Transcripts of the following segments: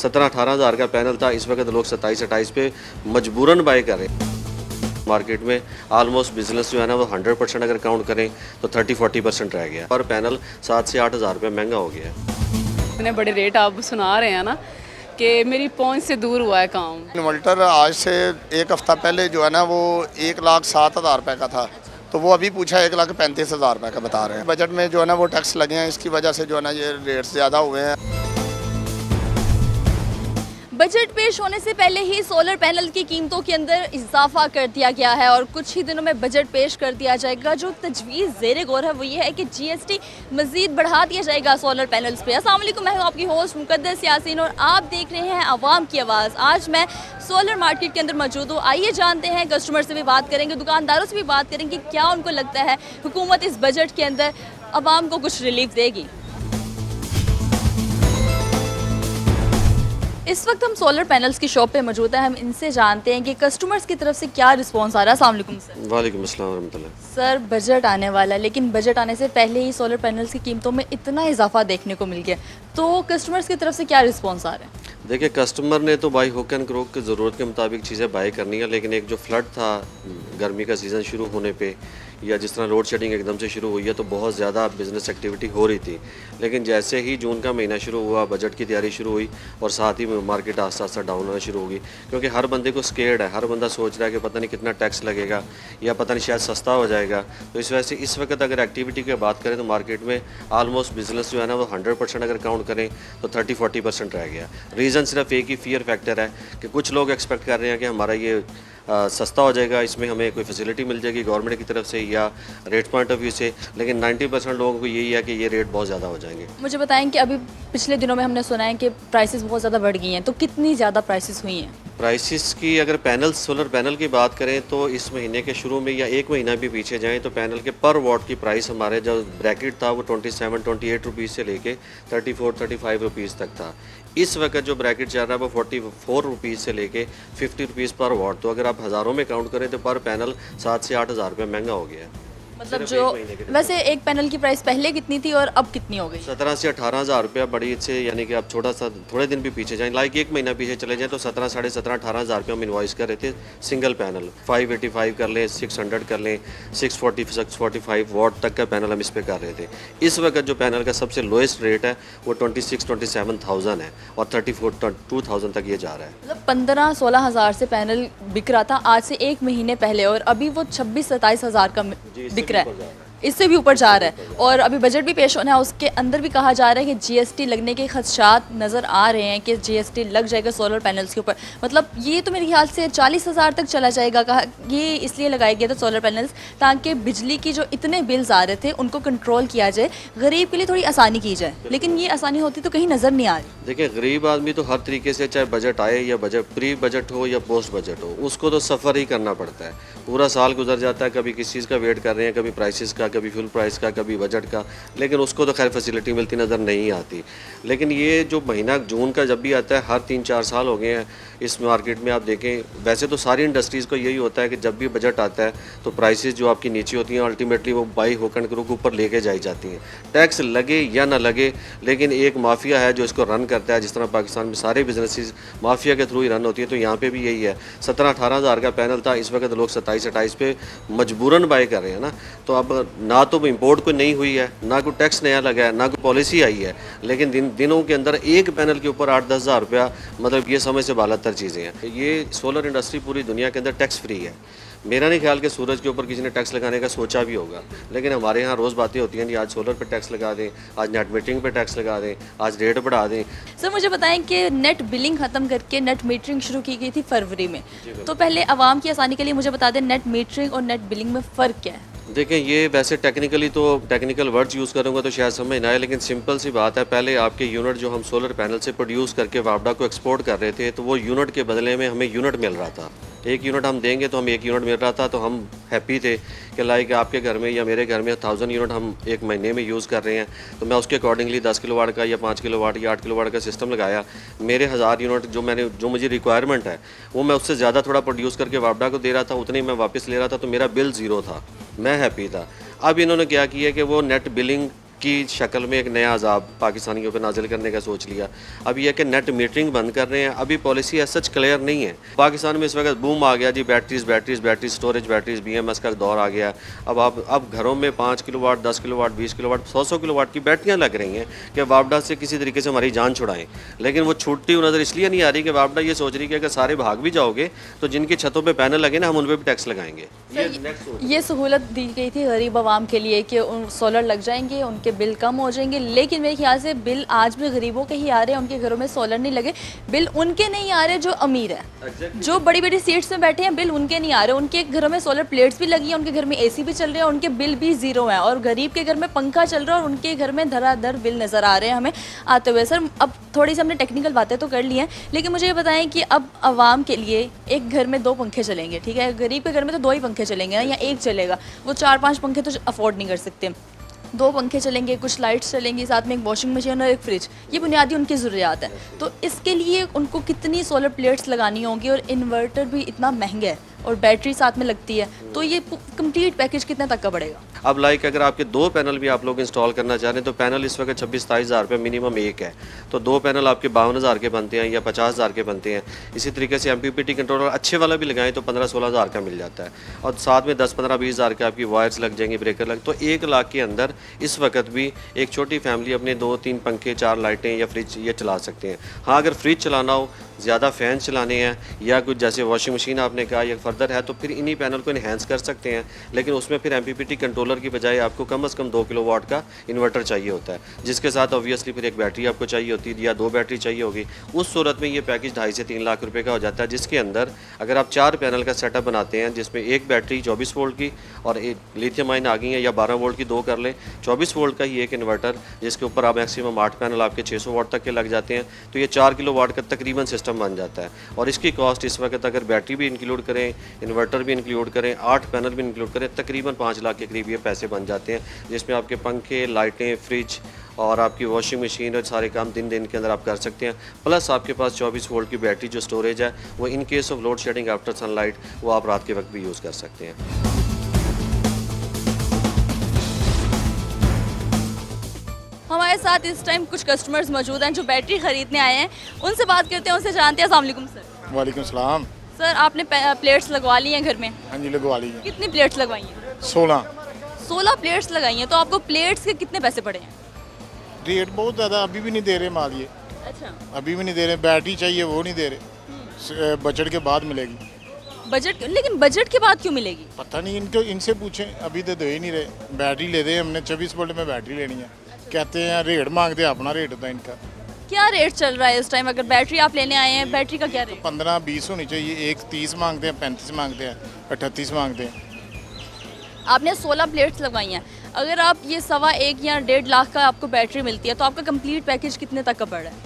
17-18 हज़ार का पैनल था, इस वक्त लोग 27-28 पे मजबूरन बाय कर रहे हैं। मार्केट में ऑलमोस्ट बिजनेस जो है ना वो 100% अगर काउंट करें तो 30-40% रह गया। पर पैनल 7 से 8 हज़ार रुपये महंगा हो गया है। इतने बड़े रेट आप सुना रहे हैं ना कि मेरी पहुंच से दूर हुआ है काम। इन्वर्टर आज से एक हफ्ता पहले जो है ना वो 1,07,000 रुपये का था, तो वो अभी पूछा 1,35,000 रुपये का बता रहे हैं। बजट में जो है ना वो टैक्स लगे हैं, इसकी वजह से जो है ना ये रेट ज़्यादा हुए हैं। बजट पेश होने से पहले ही सोलर पैनल की कीमतों के अंदर इजाफा कर दिया गया है और कुछ ही दिनों में बजट पेश कर दिया जाएगा। जो तजवीज़ ज़ेरे गौर है वो ये है कि जीएसटी मज़ीद बढ़ा दिया जाएगा सोलर पैनल्स पे। अस्सलाम वालेकुम, मैं हूँ आपकी होस्ट मुकद्दस यासीन और आप देख रहे हैं आवाम की आवाज़। आज मैं सोलर मार्केट के अंदर मौजूद हूँ। आइए जानते हैं, कस्टमर से भी बात करेंगे, दुकानदारों से भी बात करेंगे, क्या उनको लगता है हुकूमत इस बजट के अंदर आवाम को कुछ रिलीफ देगी। इस वक्त हम सोलर पैनल्स की शॉप पे मौजूद हैं। हम इनसे जानते हैं कि कस्टमर्स की तरफ से क्या रिस्पांस आ रहा है। अस्सलाम वालेकुम सर। वालेकुम अस्सलाम वरहमतुल्लाह। सर, बजट आने वाला है, लेकिन बजट आने से पहले ही सोलर पैनल्स की कीमतों में इतना इजाफा देखने को मिल गया, तो कस्टमर्स की तरफ से क्या रिस्पांस आ रहा है? देखिए, कस्टमर ने तो बाई हुक एंड क्रोक की ज़रूरत के मुताबिक चीज़ें बाय करनी है, लेकिन एक जो फ्लड था गर्मी का सीज़न शुरू होने पे या जिस तरह लोड शेडिंग एकदम से शुरू हुई है तो बहुत ज़्यादा बिज़नेस एक्टिविटी हो रही थी। लेकिन जैसे ही जून का महीना शुरू हुआ, बजट की तैयारी शुरू हुई और साथ ही मार्केट आस्ता आस्ता डाउन होना शुरू होगी, क्योंकि हर बंदे को स्केर्ड है, हर बंदा सोच रहा है कि पता नहीं कितना टैक्स लगेगा या पता नहीं शायद सस्ता हो जाएगा। तो इस वजह से इस वक्त अगर एक्टिविटी की बात करें तो मार्केट में ऑलमोस्ट बिज़नेस जो है ना वो 100% अगर काउंट करें तो 30-40% रह गया। रीज़न सिर्फ एक ही फियर फैक्टर है कि कुछ लोग एक्सपेक्ट कर रहे हैं कि हमारा ये सस्ता हो जाएगा, इसमें हमें कोई फैसिलिटी मिल जाएगी गवर्नमेंट की तरफ से या रेट पॉइंट ऑफ व्यू से, लेकिन 90% लोगों को यही है कि ये रेट बहुत ज़्यादा हो जाएंगे। मुझे बताएं कि अभी पिछले दिनों में हमने सुना है कि प्राइसेस बहुत ज़्यादा बढ़ गई हैं, तो कितनी ज़्यादा प्राइसेस हुई हैं? प्राइसेस की अगर पैनल सोलर पैनल की बात करें तो इस महीने के शुरू में या एक महीना भी पीछे जाएं तो पैनल के पर वॉट की प्राइस हमारे जो ब्रैकेट था वो 27-28 रुपीज़ से लेके 34-35 रुपीज़ तक था। इस वक्त जो ब्रैकेट चल रहा है वो 44 रुपीज़ से लेके 50 रुपीज़ पर वॉट। तो अगर आप हज़ारों में काउंट करें तो पर पैनल 7 से 8 हज़ार रुपये महंगा हो गया है। मतलब जो वैसे एक पैनल की प्राइस पहले कितनी थी और अब कितनी हो गई? 17 से 18 हज़ार रुपया बड़ी से, यानी कि आप छोटा सा थोड़े दिन भी पीछे जाएं, लाइक एक महीना पीछे चले जाएं तो 17, 17.5, 18 हज़ार रुपये हम इन्वॉइस कर रहे थे सिंगल पैनल। 585 कर लें, 600 कर लें, 645 वॉट तक का पैनल हम इस पे कर रहे थे। इस वक्त जो पैनल का सबसे लोएस्ट रेट है वो 26-27,000 है और 32,000 तक ये जा रहा है। मतलब 15-16 हज़ार से पैनल बिक रहा था आज से एक महीने पहले और अभी वो 26-27 हज़ार का बिक रहा है, इससे भी ऊपर जा रहा है। और अभी बजट भी पेश होना है, उसके अंदर भी कहा जा रहा है कि जीएसटी लगने के खदशात नज़र आ रहे हैं कि जीएसटी लग जाएगा सोलर पैनल्स के ऊपर। मतलब ये तो मेरे ख्याल से 40 हज़ार तक चला जाएगा। कहा ये इसलिए लगाया गया था सोलर पैनल्स ताकि बिजली की जो इतने बिल्स आ रहे थे उनको कंट्रोल किया जाए, गरीब के लिए थोड़ी आसानी की जाए, लेकिन ये आसानी होती तो कहीं नज़र नहीं आ रही। देखिए, गरीब आदमी तो हर तरीके से, चाहे बजट आए या बजट प्री बजट हो या पोस्ट बजट हो, उसको तो सफ़र ही करना पड़ता है। पूरा साल गुजर जाता है, कभी किसी चीज़ का वेट कर रहे हैं, कभी प्राइसेस का, कभी फ्यूल प्राइस का, कभी बजट का, लेकिन उसको तो खैर फैसिलिटी मिलती नज़र नहीं आती। लेकिन ये जो महीना जून का जब भी आता है, हर 3-4 साल हो गए हैं इस मार्केट में आप देखें, वैसे तो सारी इंडस्ट्रीज़ को यही होता है कि जब भी बजट आता है तो प्राइसेस जो आपकी नीचे होती हैं अल्टीमेटली वो बाई होक एंड क्रोक ऊपर लेके जाई जाती हैं। टैक्स लगे या ना लगे, लेकिन एक माफिया है जो इसको रन करता है। जिस तरह पाकिस्तान में सारे बिजनेसेस माफिया के थ्रू ही रन होती है, तो यहाँ पे भी यही है। 17-18 हज़ार का पैनल था, इस वक्त लोग 27-28 पे मजबूरन बाय कर रहे हैं ना। तो अब ना तो इम्पोर्ट कोई नहीं हुई है, ना कोई टैक्स नया लगा है, ना कोई पॉलिसी आई है, लेकिन दिनों के अंदर एक पैनल के ऊपर 8-10 हज़ार रुपया, मतलब ये समझ से बालातर चीज़ें हैं। ये सोलर इंडस्ट्री पूरी दुनिया के अंदर टैक्स फ्री है। मेरा नहीं ख्याल कि सूरज के ऊपर किसी ने टैक्स लगाने का सोचा भी होगा, लेकिन हमारे यहाँ रोज़ बातें होती हैं, आज सोलर पे टैक्स लगा दें, आज नेट मीटरिंग पे टैक्स लगा दें, आज रेट बढ़ा दें। सर, मुझे बताएं कि नेट बिलिंग ख़त्म करके नेट मीटरिंग शुरू की गई थी फरवरी में, तो पहले आवाम की आसानी के लिए मुझे बता दें नेट मीटरिंग और नेट बिलिंग में फ़र्क क्या है? देखें, ये वैसे टेक्निकल वर्ड्स यूज़ करूँगा तो शायद समझ ना आए, लेकिन सिंपल सी बात है। पहले आपके यूनिट जो हम सोलर पैनल से प्रोड्यूस करके वापडा को एक्सपोर्ट कर रहे थे, तो वो यूनिट के बदले में हमें यूनिट मिल रहा था। एक यूनिट हम देंगे तो हमें एक यूनिट मिल रहा था, तो हम हैप्पी थे कि लाइक आपके घर में या मेरे घर में 1000 यूनिट हम एक महीने में यूज़ कर रहे हैं, तो मैं उसके अकॉर्डिंगली 10 किलोवाट का या 5 किलोवाट या 8 किलोवाट का सिस्टम लगाया। मेरे 1000 यूनिट जो मुझे रिक्वायरमेंट है वो मैं उससे ज़्यादा थोड़ा प्रोड्यूस करके वापडा को दे रहा था, उतने ही मैं वापस ले रहा था, तो मेरा बिल ज़ीरो था, मैं हैप्पी था। अब इन्होंने क्या किया कि वो नेट बिलिंग की शक्ल में एक नया अजाब पाकिस्तानियों पर नाजिल करने का सोच लिया। अब यह कि नेट मीटरिंग बंद कर रहे हैं, अभी पॉलिसी एज सच क्लियर नहीं है। पाकिस्तान में इस वक्त बूम आ गया जी, बैटरीज स्टोरेज बैटरीज BMS का दौर आ गया। अब घरों में 5 किलोवाट 10 किलोवाट 20 किलोवाट 100 किलोवाट की बैटरियाँ लग रही हैं कि वापडा से किसी तरीके से हमारी जान छुड़ाएं, लेकिन वो छूटती हुई नज़र इसलिए नहीं आ रही कि वापडा ये सोच रही है कि अगर सारे भाग भी जाओगे तो जिनकी छतों पे पैनल लगे ना, हम उन पर भी टैक्स लगाएंगे। ये सहूलत दी गई थी गरीब आवाम के लिए कि सोलर लग जाएंगे, उनके बिल कम हो जाएंगे, लेकिन मेरे ख्याल से बिल आज भी गरीबों के ही आ रहे हैं। उनके घरों में सोलर नहीं लगे, बिल उनके नहीं आ रहे जो अमीर है, जो बड़ी बड़ी सीट्स में बैठे हैं, बिल उनके नहीं आ रहे। उनके घरों में सोलर प्लेट्स भी लगी हैं, उनके घर में AC भी चल रहे हैं, उनके बिल भी ज़ीरो हैं। और गरीब के घर में पंखा चल रहा है और उनके घर में धड़ाधड़ बिल नज़र आ रहे हैं हमें आते हुए। सर अब थोड़ी सी हमने टेक्निकल बातें तो कर ली हैं, लेकिन मुझे ये बताएं कि अब आवाम के लिए एक घर में 2 पंखे चलेंगे, ठीक है, गरीब के घर में तो 2 ही पंखे चलेंगे ना, या एक चलेगा, वो 4-5 पंखे तो अफोर्ड नहीं कर सकते। 2 पंखे चलेंगे, कुछ लाइट्स चलेंगी, साथ में एक वॉशिंग मशीन और एक फ्रिज, ये बुनियादी उनकी ज़रूरियात है। तो इसके लिए उनको कितनी सोलर प्लेट्स लगानी होंगी, और इन्वर्टर भी इतना महंगा है और बैटरी साथ में लगती है, तो ये कंप्लीट पैकेज कितने तक का पड़ेगा? अब लाइक अगर आपके 2 पैनल भी आप लोग इंस्टॉल करना चाह रहे हैं तो पैनल इस वक्त 26-27 हज़ार रुपये मिनिमम एक है, तो 2 पैनल आपके 52 हज़ार के बनते हैं या 50 हज़ार के बनते हैं। इसी तरीके से MPPT कंट्रोलर अच्छे वाला भी लगाएं तो 15-16 हज़ार का मिल जाता है, और साथ में 10-15-20 हज़ार के आपकी वायर्स लग जाएंगी, ब्रेकर लग, तो 1 लाख के अंदर इस वक्त भी एक छोटी फैमिली अपने 2-3 पंखे 4 लाइटें या फ्रिज ये चला सकते हैं। हाँ, अगर फ्रिज चलाना हो, ज़्यादा फ़ैन चलाने हैं, या कुछ जैसे वॉशिंग मशीन आपने कहा या फर्दर है, तो फिर इन्हीं पैनल को इन्हेंस कर सकते हैं, लेकिन उसमें फिर MPPT कंट्रोलर की बजाय आपको कम से कम 2 किलोवाट का इन्वर्टर चाहिए होता है, जिसके साथ ऑब्वियसली फिर एक बैटरी आपको चाहिए होती है या 2 बैटरी चाहिए होगी। उस सूरत में ये पैकेज 2.5 से 3 लाख रुपए का हो जाता है, जिसके अंदर अगर आप 4 पैनल का सेटअप बनाते हैं, जिसमें एक बैटरी 24 वोल्ट की और एक लिथियम आयन आ गई है, या 12 वोल्ट की 2 कर लें, 24 वोल्ट का ही एक इन्वर्टर, जिसके ऊपर आप मैक्सिमम 8 पैनल आपके 600 वाट तक के लग जाते हैं, तो ये 4 किलोवाट का तकरीबन सिस्टम बन जाता है। और इसकी कॉस्ट इस वक्त अगर बैटरी भी इंक्लूड करें, इन्वर्टर भी इंक्लूड करें, 8 पैनल भी इंक्लूड करें, तकरीबन 5 लाख के करीब ये पैसे बन जाते हैं, जिसमें आपके पंखे, लाइटें, फ्रिज और आपकी वॉशिंग मशीन और सारे काम दिन के अंदर आप कर सकते हैं। प्लस आपके पास 24 वोल्ट की बैटरी जो स्टोरेज है, वो in case of load shedding after sunlight वो आप रात के वक्त भी यूज़ कर सकते हैं। हमारे साथ इस टाइम कुछ कस्टमर्स मौजूद हैं जो बैटरी खरीदने आए हैं, उनसे बात करते हैं, उनसे जानते हैं। अस्सलाम वालेकुम सर। वालेकुम सलाम। सर आपने प्लेट्स लगवा ली हैं घर में? हाँ जी, लगवा ली है। कितनी प्लेट्स लगवाई हैं? 16 प्लेट्स लगाई हैं। तो आपको प्लेट्स के कितने पैसे पड़े हैं? रेट बहुत ज़्यादा, अभी भी नहीं दे रहे माल ये। अच्छा, अभी भी नहीं दे रहे, बैटरी चाहिए वो नहीं दे रहे, बजट के बाद मिलेगी। बजट, लेकिन बजट के बाद क्यों मिलेगी? पता नहीं, इनसे पूछें, अभी तो दे ही नहीं रहे। बैटरी ले दे, हमने 24 वोल्ट में बैटरी लेनी है, कहते हैं रेट मांगते हैं, अपना रेट होता है इनका। क्या रेट चल रहा है इस टाइम? अगर बैटरी आप लेने आए हैं, बैटरी का क्या रेट? 15-20 होनी चाहिए, एक 30 मांगते हैं, 35 मांगते हैं, 38 मांगते हैं। आपने 16 प्लेट्स लगवाई हैं। अगर आप ये 1.25 या 1.5 लाख का आपको बैटरी मिलती है, तो आपका कंप्लीट पैकेज कितने तक का पड़ रहा है?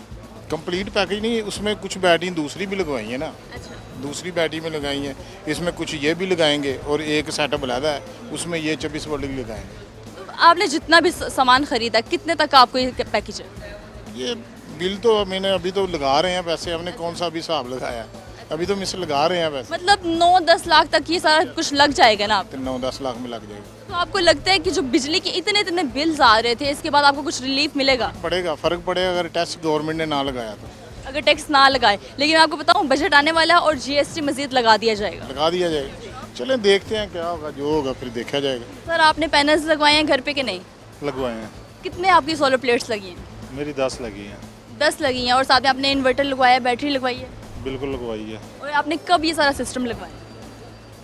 कंप्लीट पैकेज नहीं, उसमें कुछ बैटरी दूसरी भी लगवाई है ना। अच्छा, दूसरी बैटरी में लगाई है, इसमें कुछ ये भी लगाएंगे और एक सेटअप अलग है, उसमें ये 24 वोल्ट भी लगाएंगे। तो आपने जितना भी सामान खरीदा, कितने तक का आपको ये पैकेज है? ये बिल तो मैंने अभी तो लगा रहे हैं पैसे, हमने कौन सा अभी हिसाब लगाया है, अभी तो मिस लगा रहे हैं पैसे। मतलब 9-10 लाख तक ये सारा कुछ लग जाएगा ना? तो 9-10 लाख में लग जाएगा। तो आपको लगता है कि जो बिजली के इतने बिल्स आ रहे थे, इसके बाद आपको कुछ रिलीफ मिलेगा? पड़ेगा, फ़र्क पड़ेगा अगर टैक्स गवर्नमेंट ने ना लगाया तो। अगर टैक्स ना लगाए, लेकिन आपको बताऊं बजट आने वाला है और GST मजीद लगा दिया जाएगा। लगा दिया जाएगा, चलें देखते हैं क्या होगा, जो होगा फिर देखा जाएगा। सर आपने पैनल्स लगवाए हैं घर पे कि नहीं? लगवाए हैं। कितने आपकी सोलर प्लेट्स लगी हैं? मेरी 10 लगी हैं। 10 लगी हैं, और साथ में आपने इन्वर्टर लगवाया, बैटरी लगवाई है, बिल्कुल लगवाई है। और आपने कब ये सारा सिस्टम लगवाया?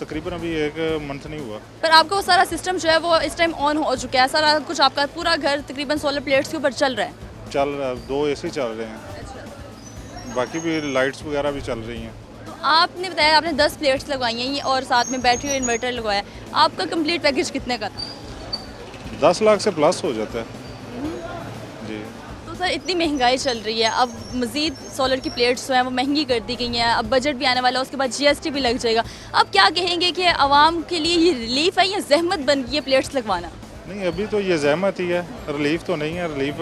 तकरीबन अभी 1 मंथ नहीं हुआ। पर आपका वो सारा सिस्टम जो है वो इस टाइम ऑन हो चुका है, सारा कुछ आपका पूरा घर तकरीबन सोलर प्लेट्स के ऊपर चल रहा है? चल रहा है, 2 AC चल रहे हैं, बाकी भी लाइट्स वगैरह भी चल रही हैं। तो आपने बताया आपने 10 प्लेट्स लगवाई हैं और साथ में बैटरी और इन्वर्टर लगवाया, आपका कंप्लीट पैकेज कितने का था? 10 लाख से प्लस हो जाता है जी। तो सर इतनी महंगाई चल रही है, अब मज़ीद सोलर की प्लेट्स जो हैं वो महंगी कर दी गई हैं, अब बजट भी आने वाला है, उसके बाद GST भी लग जाएगा। अब क्या कहेंगे कि आवाम के लिए ये रिलीफ है या जहमत बन गई है प्लेट्स लगवाना? नहीं, अभी तो ये जहमत ही है, रिलीफ तो नहीं है, रिलीफ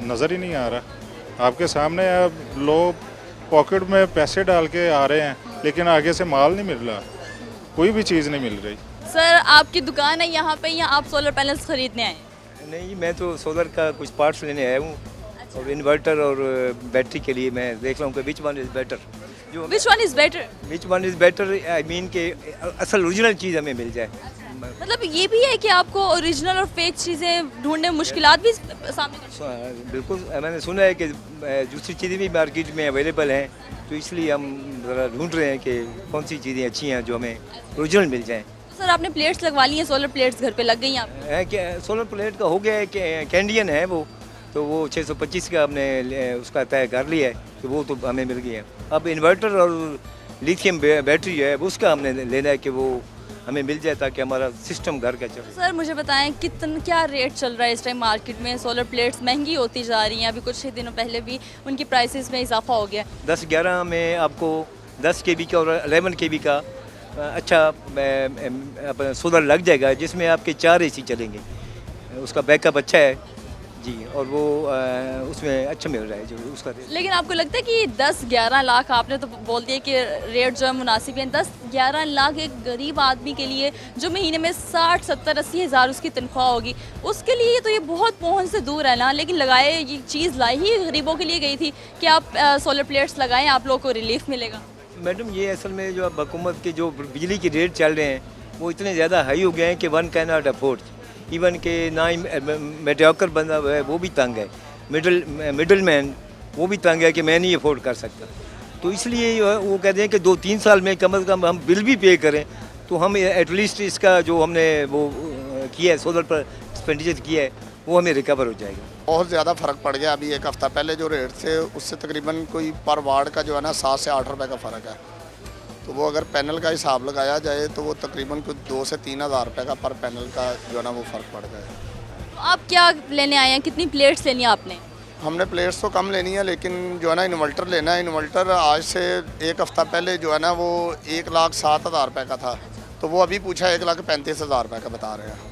नज़र ही नहीं आ रहा। आपके सामने अब लोग पॉकेट में पैसे डाल के आ रहे हैं, लेकिन आगे से माल नहीं मिल रहा, कोई भी चीज़ नहीं मिल रही। सर आपकी दुकान है यहाँ पे या आप सोलर पैनल्स खरीदने आए? नहीं, मैं तो सोलर का कुछ पार्ट्स लेने आया हूँ और इन्वर्टर और बैटरी के लिए मैं देख रहा हूँ कि विच वन इज़ बेटर, जो which one is better? Which one is better I mean के असल ओरिजिनल चीज़ हमें मिल जाए। मतलब ये भी है कि आपको ओरिजिनल और फेक चीज़ें ढूंढने में मुश्किलात भी सामने बिल्कुल, मैंने सुना है कि दूसरी चीज़ें भी मार्केट में अवेलेबल हैं, तो इसलिए हम ज़रा ढूंढ रहे हैं कि कौन सी चीज़ें अच्छी हैं जो हमें ओरिजिनल मिल जाएँ। सर आपने प्लेट्स लगवा ली हैं, सोलर प्लेट्स घर पे लग गई हैं आप? है कि सोलर प्लेट का हो गया है कि कैंडियन है वो, तो वो 625 का हमने उसका तय कर लिया है कि वो तो हमें मिल गई है। अब इन्वर्टर और लिथियम बैटरी है उसका हमने लेना है कि वो हमें मिल जाए ताकि हमारा सिस्टम घर का चले। सर मुझे बताएं क्या रेट चल रहा है इस टाइम मार्केट में? सोलर प्लेट्स महंगी होती जा रही हैं, अभी कुछ ही दिनों पहले भी उनकी प्राइसेस में इजाफा हो गया। 10-11 में आपको 10 kb का और 11 kb का अच्छा सोलर लग जाएगा, जिसमें आपके 4 AC चलेंगे, उसका बैकअप अच्छा है जी, और वो उसमें अच्छा मिल रहा है जो उसका रेट। लेकिन आपको लगता है कि 10-11 लाख, आपने तो बोल दिया कि रेट जो है मुनासिब है, 10-11 लाख एक गरीब आदमी के लिए जो महीने में 60-70-80 हज़ार उसकी तनख्वाह होगी, उसके लिए तो ये बहुत पहुंच से दूर है ना। लेकिन लगाए, ये चीज़ लाई ही गरीबों के लिए गई थी कि आप सोलर प्लेट्स लगाएं, आप लोगों को रिलीफ मिलेगा। मैडम ये असल में जो अब हुकूमत के जो बिजली के रेट चल रहे हैं वो इतने ज़्यादा हाई हो गए हैं कि one can not afford, even के ना ही मेडियोकर बंदा है वो भी तंग है, मिडल मैन वो भी तंग है कि मैं नहीं अफोर्ड कर सकता। तो इसलिए वो कहते हैं कि 2-3 साल में कम से कम हम बिल भी पे करें तो हम एटलीस्ट इसका जो हमने वो किया है सोलर पर एक्सपेंडिचर किया है वो हमें रिकवर हो जाएगा। बहुत ज़्यादा फ़र्क पड़ गया। अभी एक हफ़्ता पहले जो रेट थे उससे तकरीबन कोई पर वाट का जो है ना 7 से 8 रुपए का फ़र्क है। तो वो अगर पैनल का हिसाब लगाया जाए तो वो तकरीबन कुछ 2 से 3 हज़ार रुपये का पर पैनल का जो है ना वो फ़र्क पड़ गया। आप क्या लेने आए हैं, कितनी प्लेट्स लेनी है आपने? हमने प्लेट्स तो कम लेनी है, लेकिन जो है ना इन्वर्टर लेना है। इन्वर्टर आज से एक हफ़्ता पहले जो है ना वो 1,07,000 रुपये का था, तो वो अभी पूछा 1,35,000 रुपये का बता रहे हैं।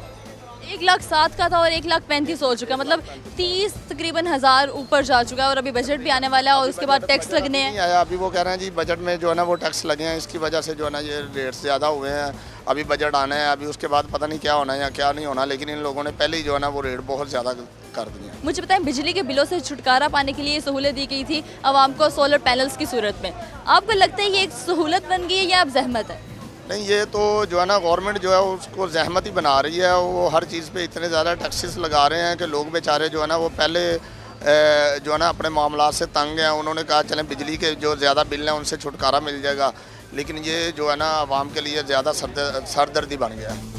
1,07,000 का था और 1,35,000 हो चुका, मतलब 30 तकरीबन हज़ार ऊपर जा चुका है। और अभी बजट भी आने वाला है और उसके बाद टैक्स लगने हैं। नहीं आया, अभी वो कह रहे हैं जी बजट में जो है ना वो टैक्स लगे हैं, इसकी वजह से जो है ना ये रेट ज़्यादा हुए हैं। अभी बजट आना है, अभी उसके बाद पता नहीं क्या होना है या क्या नहीं होना, लेकिन इन लोगों ने पहले ही जो है ना वो रेट बहुत ज़्यादा कर दिए। मुझे बताएं, बिजली के बिलों से छुटकारा पाने के लिए ये सहूलत दी गई थी आवाम को सोलर पैनल्स की सूरत में। आपको लगता है ये एक सहूलत बन गई है या अब जहमत है? नहीं, ये तो जो है ना गवर्नमेंट जो है उसको जहमत ही बना रही है। वो हर चीज़ पे इतने ज़्यादा टैक्सेस लगा रहे हैं कि लोग बेचारे जो है ना वो पहले जो है ना अपने मामला से तंग हैं। उन्होंने कहा चलें बिजली के जो ज़्यादा बिल हैं उनसे छुटकारा मिल जाएगा, लेकिन ये जो है ना आवाम के लिए ज़्यादा सरदर्दी बन गया है।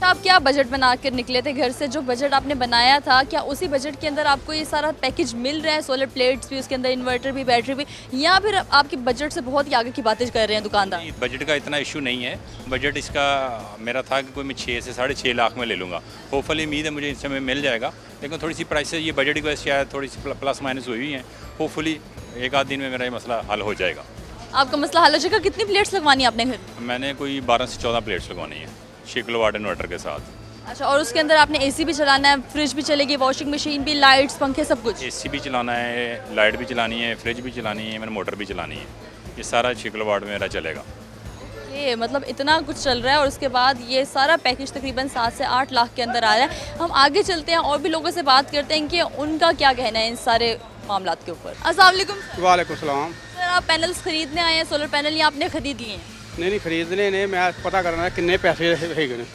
आप क्या बजट बना कर निकले थे घर से? जो बजट आपने बनाया था क्या उसी बजट के अंदर आपको ये सारा पैकेज मिल रहा है? सोलर प्लेट्स भी, उसके अंदर इन्वर्टर भी, बैटरी भी, या फिर आपकी बजट से बहुत ही आगे की बातें कर रहे हैं दुकानदार? बजट का इतना इशू नहीं है। बजट इसका मेरा था कि कोई मैं 6 से 6.5 लाख में ले लूँगा। होपफुली उम्मीद है मुझे इस समय मिल जाएगा, लेकिन थोड़ी सी प्राइसेस ये बजट की वजह से शायद थोड़ी सी प्लस माइनस हुई हैं। होपफुली 1 आध दिन में मेरा ये मसला हल हो जाएगा। आपका मसला हल हो जाएगा। कितनी प्लेट्स लगवानी है आपने घर? मैंने कोई 12 से 14 प्लेट्स लगवानी है 6 किलोवाट इन्वर्टर के साथ। अच्छा, और उसके अंदर आपने एसी भी चलाना है, फ्रिज भी चलेगी, वॉशिंग मशीन भी, लाइट्स, पंखे, सब कुछ? एसी भी चलाना है, लाइट भी चलानी है, फ्रिज भी चलानी है, मैंने मोटर भी चलानी है। ये सारा 6 किलोवाट में मेरा चलेगा। ये मतलब इतना कुछ चल रहा है और उसके बाद ये सारा पैकेज तकरीबन 7 से 8 लाख के अंदर आ रहा है। हम आगे चलते हैं और भी लोगों से बात करते हैं कि उनका क्या कहना है इन सारे मामलात के ऊपर। अस्सलाम वालेकुम। वालेकुम सलाम। सर आप पैनल्स खरीदने आए हैं, सोलर पैनल, या आपने खरीद लिए हैं? नहीं खरीदने ने, मैं पता करना है किन्ने पैसे है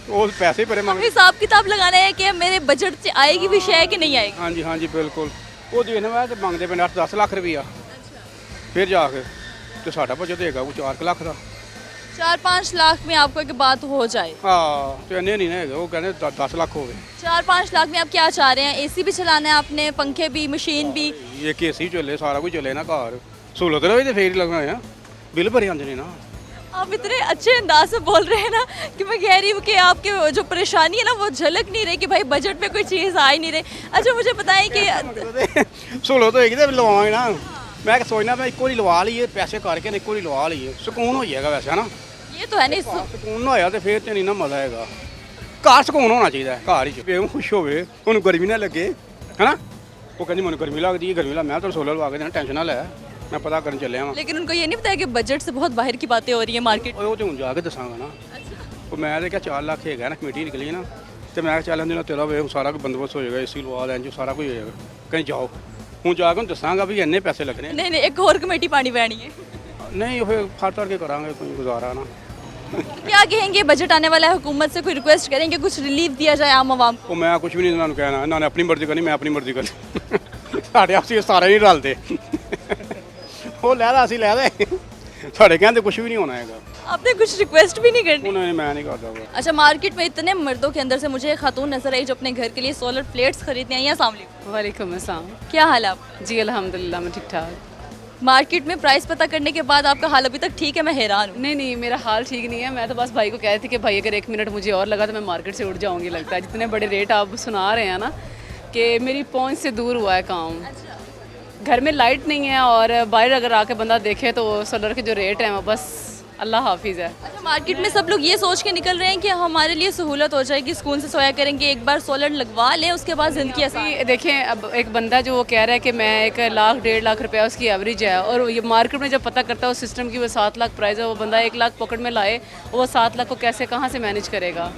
वो पैसे पर अब हिसाब किताब लगाना है कि मेरे बजट से आएगी भी शय कि नहीं आएगी। हाँ जी बिल्कुल। वो देखना मैं मंगते पे 8-10 लाख रुपया, फिर जाके तो साढ़ा बजट देगा वो 4 लाख का। 4-5 लाख में आपको एक बात हो जाए? हाँ, तो इन्ने नहीं ना, वो कहने 10 लाख हो गए। 4-5 लाख में आप क्या चाह रहे हैं? एसी भी चलाना है आपने, पंखे भी, मशीन भी? एक एसी चले, सारा कुछ चले ना घर, सहूलत रहे तो फिर लगना है, बिल भरे आते ना। आप इतने अच्छे अंदाज से बोल रहे हैं ना कि मैं कह रही हूँ कि आपके जो परेशानी है ना वो झलक नहीं रही कि भाई बजट में कोई चीज़ आ ही नहीं रही। अच्छा मुझे बताएं कि सहूलत होएगी तो लवाएंगे ना। मैं सोचना मैं एक लवा लीए, पैसे करके एक लवा लीए, सुकून हो जाएगा वैसे है ना। ये तो है नहीं, सुकून ना होया तो फिर तो नहीं ना मजा आएगा। घर सुकून होना चाहिए, घर ही खुश होवे, उन्हें गर्मी ना लगे है ना। वो कहती मैं गर्मी लगती है, गर्मी लग, मैं तो सोलर लगा के देना, टेंशन ना लै, मैं पता करने चले। लेकिन उनको ये नहीं बताया कि बजट से बहुत बाहर की बातें हो रही है मार्केट? वो तो जाके दसांगा ना। ਉਹ ਮੈਂ ਤੇ ਕਿਹਾ 4 ਲੱਖ ਹੈਗਾ ਨਾ ਕਮੇਟੀ ਨਿਕਲੀ ਨਾ ਤੇ ਮੈਂ ਕਿਹਾ ਚੱਲ ਇਹਦੇ ਨਾਲ ਤੇਰਾ ਵੇ ਸਾਰਾ ਕੁਝ ਬੰਦੋਬਸਤ ਹੋ ਜਾਏਗਾ ਏਸੀ ਲਵਾ ਲੈਣ ਜੋ ਸਾਰਾ ਕੁਝ ਹੋ ਜਾਏਗਾ ਕਹੀਂ ਜਾਓ ਹੁਣ ਜਾ ਕੇ ਦੱਸਾਂਗਾ ਵੀ ਇੰਨੇ ਪੈਸੇ ਲੱਗਣੇ नहीं नहीं एक और कमेटी पानी पैनी है। ਨਹੀਂ ਉਹ ਫੜ ਤੜ ਕੇ ਕਰਾਂਗੇ ਕੋਈ ਗੁਜ਼ਾਰਾ ਨਾ क्या कहेंगे बजट आने वाला है, हुकूमत से कोई रिक्वेस्ट करेंगे कुछ रिलीफ दिया जाए आम आवाम को? ਉਹ ਮੈਂ ਕੁਝ ਵੀ ਨਹੀਂ ਇਹਨਾਂ ਨੂੰ ਕਹਿਣਾ ਇਹਨਾਂ ਨੇ ਆਪਣੀ ਮਰਜ਼ੀ ਕਰਨੀ ਮੈਂ ਆਪਣੀ ਮਰਜ਼ੀ ਕਰਨੀ ਸਾਡੇ ਆਪਸੀ ਸਾਰੇ ਨਹੀਂ ਰਲਦੇ ਉਹ ਲੈਦਾ ਅਸੀਂ ਲੈਦੇ ਸਾਡੇ ਕਹਿੰਦੇ ਕੁਝ ਵੀ ਨਹੀਂ ਹੋਣਾ ਹੈਗਾ आपने कुछ रिक्वेस्ट भी नहीं करनी? ਉਹਨਾਂ ਨੇ ਮੈਂ ਨਹੀਂ ਕਰਦਾ ਵਾ अच्छा मार्केट में इतने मर्दों के अंदर से मुझे एक खातून नजर आई जो अपने घर के लिए सोलर प्लेट्स खरीदने आई है। अस्सलाम वालेकुम। वालेकुम अस्सलाम। क्या हाल है आपका? जी अल्हम्दुलिल्लाह मैं ठीक ठाक। मार्केट में प्राइस पता करने के बाद आपका हाल अभी तक ठीक है? मैं हैरान हूँ। नहीं नहीं मेरा हाल ठीक नहीं है, मैं तो बस भाई को कह रही थी कि भाई अगर 1 मिनट मुझे और लगा तो मैं मार्केट से उठ जाऊंगी। लगता है जितने बड़े रेट आप सुना रहे हैं ना कि मेरी पहुंच से दूर हुआ है काम। घर में लाइट नहीं है और बाहर अगर आके बंदा देखे तो सोलर के जो रेट हैं वो बस अल्लाह हाफिज़ है। अच्छा मार्केट में सब लोग ये सोच के निकल रहे हैं कि हमारे लिए सहूलत हो जाएगी, सुकून से सोया करेंगे, एक बार सोलर लगवा लें उसके बाद ज़िंदगी आसान। अभी देखें अब एक बंदा जो वो कह रहा है कि मैं 1 लाख 1.5 लाख रुपया उसकी एवरेज है और ये मार्केट में जब पता करता है उस सिस्टम की वो 7 लाख प्राइस है, वो बंदा 1 लाख पॉकेट में लाए वो 7 लाख को कैसे कहाँ से मैनेज करेगा?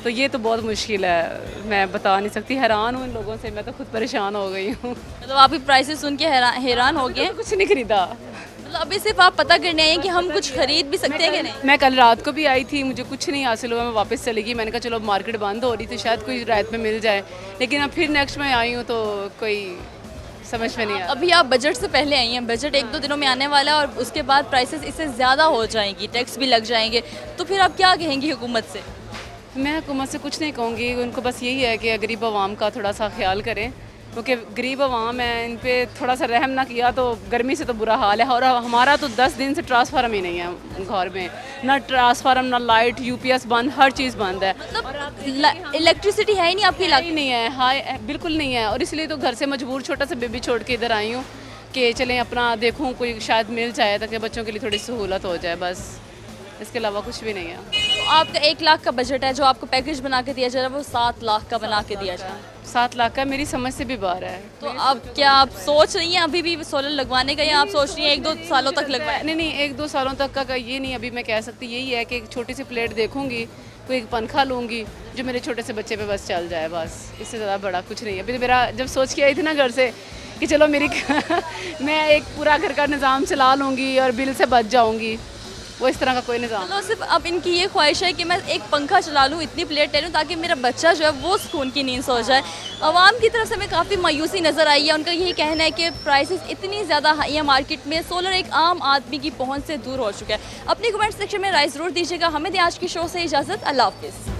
तो ये तो बहुत मुश्किल है, मैं बता नहीं सकती। हैरान हूँ इन लोगों से, मैं तो खुद परेशान हो गई हूँ। मतलब आप भी प्राइसेस सुन के हैरान हो गए? कुछ नहीं खरीदा, मतलब अभी सिर्फ आप पता करने आए हैं कि हम कुछ खरीद भी सकते हैं कि नहीं? मैं कल रात को भी आई थी, मुझे कुछ नहीं हासिल हुआ, मैं वापस चली गई। मैंने कहा चलो मार्केट बंद हो रही थी शायद कोई रात में मिल जाए, लेकिन अब फिर नेक्स्ट में आई हूँ तो कोई समझ में नहीं आया। अभी आप बजट से पहले आई हैं, बजट 1-2 दिनों में आने वाला है और उसके बाद प्राइसेस इससे ज़्यादा हो जाएंगी, टैक्स भी लग जाएंगे, तो फिर आप क्या कहेंगी हुकूमत से? मैं हुकूमत से कुछ नहीं कहूँगी, उनको बस यही है कि गरीब आवाम का थोड़ा सा ख्याल करें, क्योंकि गरीब आवाम है, इन पे थोड़ा सा रहम ना किया तो गर्मी से तो बुरा हाल है। और हमारा तो 10 दिन से ट्रांसफार्म ही नहीं है घर में, ना ट्रांसफार्म ना लाइट, यूपीएस बंद, हर चीज़ बंद है। मतलब इलेक्ट्रिसिटी है ही नहीं आपके इलाके? नहीं है, हाँ बिल्कुल नहीं है। और इसलिए तो घर से मजबूर छोटा सा बेबी छोड़ के इधर आई हूँ कि चलें अपना देखूँ कोई शायद मिल जाए ताकि बच्चों के लिए थोड़ी सहूलत हो जाए, बस इसके अलावा कुछ भी नहीं है। तो आपका 1 लाख का बजट है, जो आपको पैकेज बना के दिया जा रहा है वो 7 लाख का बना के दिया जा रहा है। 7 लाख का मेरी समझ से भी बाहर है। तो अब क्या आप सोच रही हैं अभी भी सोलर लगवाने का, या आप सोच रही हैं 1-2 सालों तक लगवाएं? नहीं 1-2 सालों तक का ये नहीं, अभी मैं कह सकती यही है कि एक छोटी सी प्लेट देखूंगी, कोई एक पंखा लूँगी जो मेरे छोटे से बच्चे पे बस चल जाए, बस इससे ज़्यादा बड़ा कुछ नहीं है। अभी तो मेरा जब सोच के आई थी ना घर से कि चलो मेरी मैं एक पूरा घर का निज़ाम चला लूँगी और बिल से बच जाऊँगी, वो इस तरह का कोई निज़ाम। मतलब सिर्फ अब इनकी ये ख्वाहिश है कि मैं एक पंखा चला लूँ, इतनी प्लेट ले लूँ ताकि मेरा बच्चा जो है वो सुकून की नींद सो जाए। आवाम की तरफ से हमें काफ़ी मायूसी नज़र आई है, उनका यही कहना है कि प्राइसेस इतनी ज़्यादा हाई है मार्केट में, सोलर एक आम आदमी की पहुँच से दूर हो चुका है। अपनी कमेंट सेक्शन में राय ज़रूर दीजिएगा। हमें आज की शो से इजाज़त, अल्लाह हाफ़िज़।